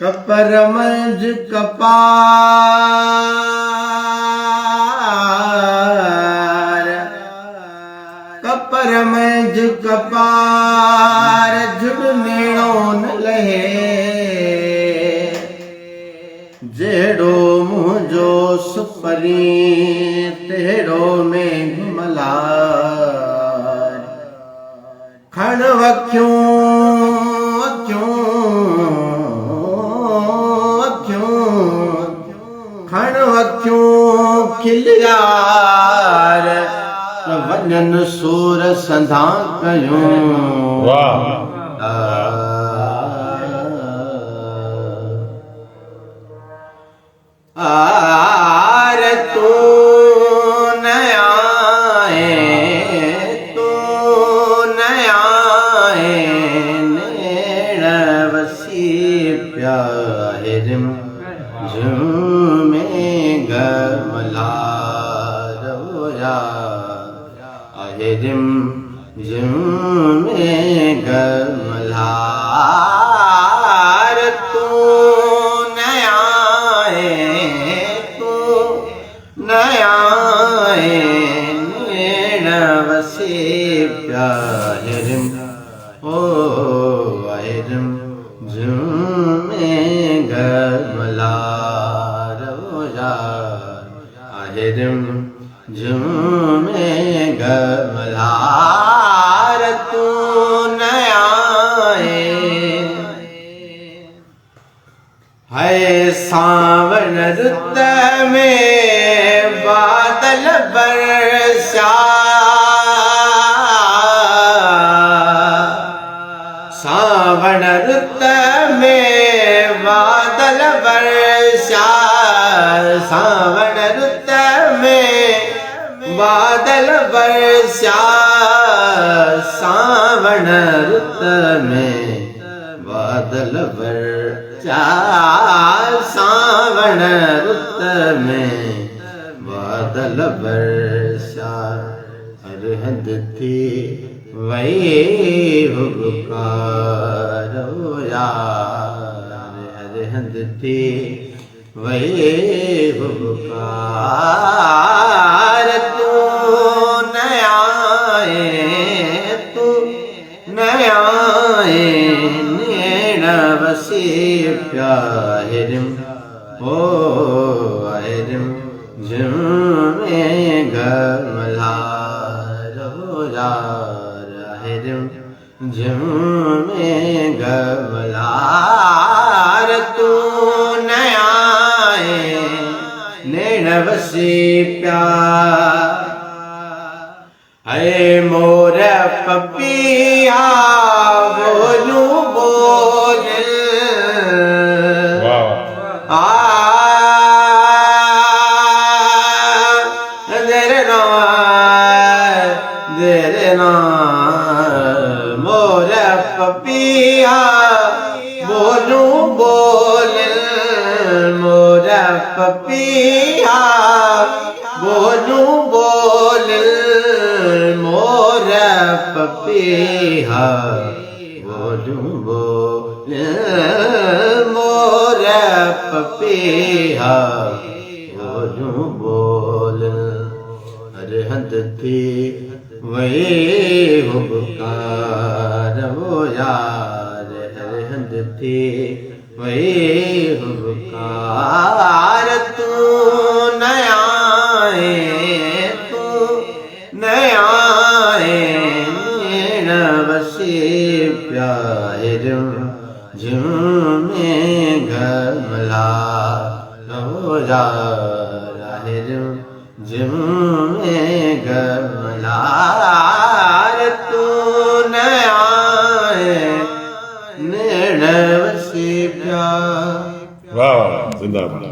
कपर मंझ कपार, कपर मंझ कपार जुड़नेड़ो न लहे, जेड़ो मुझो सुपरी तेड़ो में घुमलार। खण वक्यूं खण वक्यूं खिलियार, वञन सूर संधा कयूं। आर तू नया नेण वसी प्यारिम झूमे गमलार रोया আহিरिम झूमे गमलार। तू नया नेण वसी प्यारिम ओ আহিरिम झूमे गमलार रोया আহিरिम झूमे गमलार। तू नया है सावन रुत में बादल बरसा, सावन रुत में बादल बरसा, सावन रुत में बादल बरसा, सावन रुत में बादल बरसा, सावन रुत में बादल बरसा। अरहद थी वही हुबकार यार, अरहद थी वही हुबकार। तू नया नेण वसी प्यारिम ओ আহিरिम झूमे गमलार रोया আহিरिम झूमे गमलार। तू नया नेण वसी प्यार है मोर पपिया बोलू बोल मोर पपिया बोलू बोल, मोर पपिया बोलू बोल, मोर पपिया बोलू बोल, मोर पपिया बोलू बोल। अरहद थी वही हुबकार वो यार, अरहद थी वही हुबकार। तू नया नेण वसी प्यारिम झूमे गमलार रोया আহিरिम झूमे गमलार। तू नया नेण वसी प्यार। वाह जिंदाबाद।